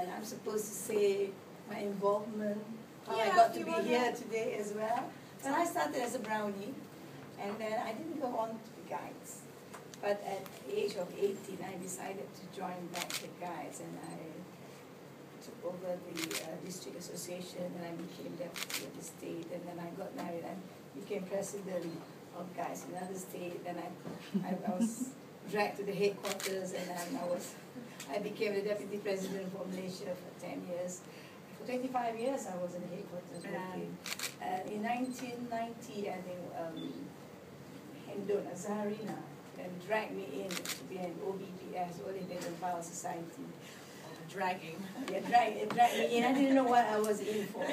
and I'm supposed to say my involvement, how I Yeah, got to you be wanna- here today as well. Well, I started as a brownie, and then I didn't go on to the Guides. But at the age of 18, I decided to join back the Guides, and I took over the district association, and I became deputy of the state, and then I got married and became president of Guides in another state. Then I was dragged to the headquarters, and then I became the deputy president for Malaysia for 10 years. For 25 years, I was in the headquarters working. In 1990, I think Hindun Azharina and dragged me in to be an OBPS, Only Better Power Society. Dragging. Yeah, dragged me in. I didn't know what I was in for.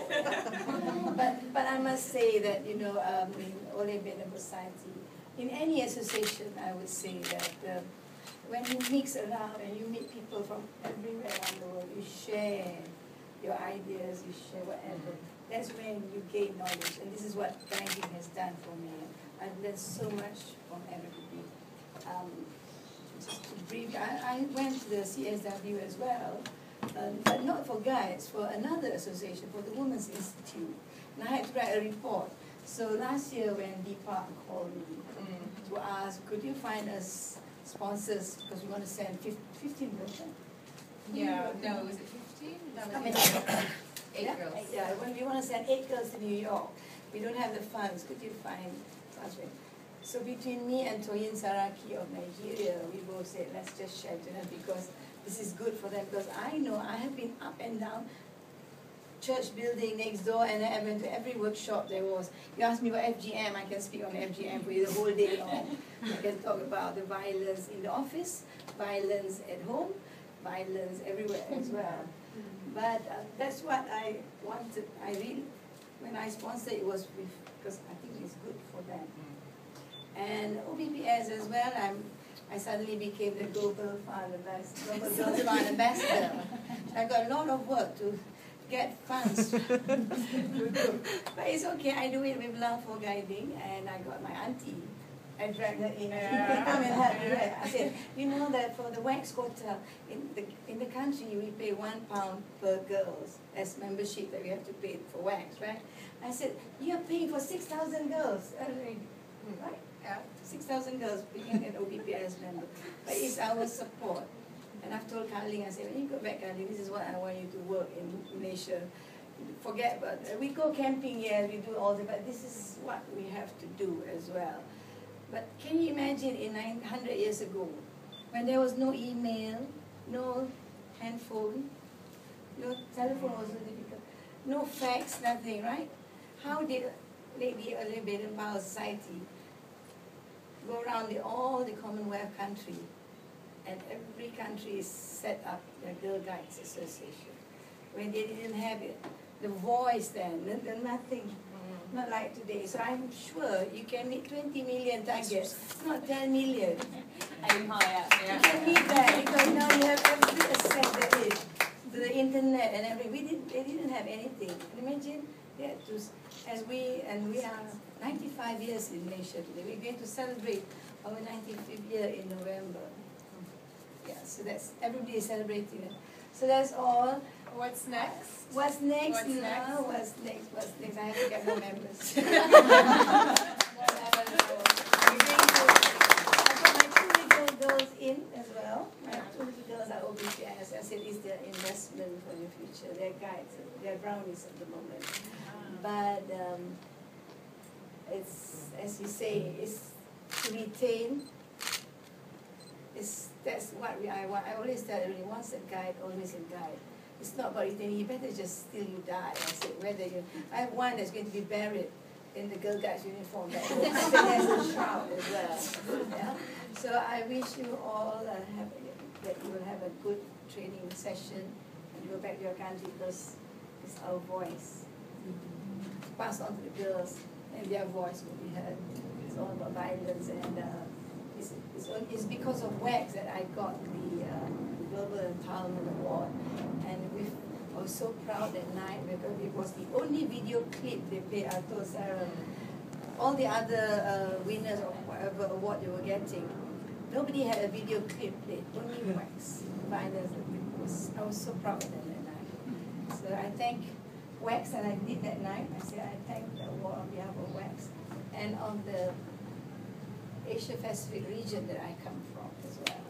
but I must say that, you know, in Only Better Society, in any association, I would say that when you mix around and you meet people from everywhere around the world, you share your ideas, you share whatever. That's when you gain knowledge, and this is what banking has done for me. I've learned so much from everybody. Just to brief, I went to the CSW as well, but not for Guides, for another association, for the Women's Institute. And I had to write a report. So last year when Deepak called me to ask, could you find us sponsors, because we want to send 15 million. Yeah, no, was it 15? I mean, 8 girls. Yeah, when we want to send 8 girls to New York, we don't have the funds. Could you find funds? So between me and Toyin Saraki of Nigeria, we both said, let's just share to them because this is good for them. Because I know I have been up and down church building next door, and I went to every workshop there was. You ask me about FGM, I can speak on FGM for you the whole day long. I can talk about the violence in the office, violence at home, violence everywhere as well. But that's what I wanted. I really, when I sponsored, it was because I think it's good for them. And OBPS as well, I suddenly became the Global Fund Ambassador. Global Fund Ambassador. I got a lot of work to get funds to do. But it's okay, I do it with love for guiding, and I got my auntie. I dragged her in. Come and help me. I said, you know that for the WAGGGS quota in the country, we pay £1 per girl as membership that we have to pay for WAGGGS, right? I said, you are paying for 6,000 girls, right? Yeah, 6,000 girls being an OBPS member. But it's our support. And I've told Carling, I said, when you go back, Carling, this is what I want you to work in Malaysia. Forget about it. We go camping, yes, we do all that, but this is what we have to do as well. But can you imagine in 900 years ago, when there was no email, no handphone, no telephone was so difficult, no fax, nothing, right? How did the Early Baden Power Society go around all the Commonwealth country, and every country is set up their Girl Guides Association, when they didn't have it, the voice then, nothing. Not like today. So I'm sure you can meet 20 million targets, not 10 million. Aim higher. Yeah. You can meet that because now you have every access there is to the internet and everything. They didn't have anything. Imagine they had to, we are 95 years in Malaysia today. We're going to celebrate our 95th year in November. Yeah, so that's, everybody is celebrating it. So that's all. What's next? What's next? What's next? What's next? What's next? I have to get more members. I've got my 2 little girls in as well. My 2 little girls are OBPS. I said, it's their investment for the future. They're guides. They're brownies at the moment. But it's, as you say, it's to retain. That's what I want. I always tell everyone, once a guide, always a guide. It's not about retaining. You better just till you die. I said, whether you. I have one that's going to be buried in the Girl Guides uniform. That there's a shroud as well. Yeah? So I wish you all that you will have a good training session and go back to your country because it's our voice. Pass on to the girls and their voice will be heard. It's all about violence and. It's because of WAGGGS that I got the Global Empowerment Award, and I was so proud that night because it was the only video clip they played. I told Sarah, all the other winners of whatever award they were getting, nobody had a video clip played, only WAGGGS. Violence was I was so proud of them that night. So I thank WAGGGS, and I did that night. I said I thank the award on behalf of WAGGGS and of the Asia Pacific region that I come from as well.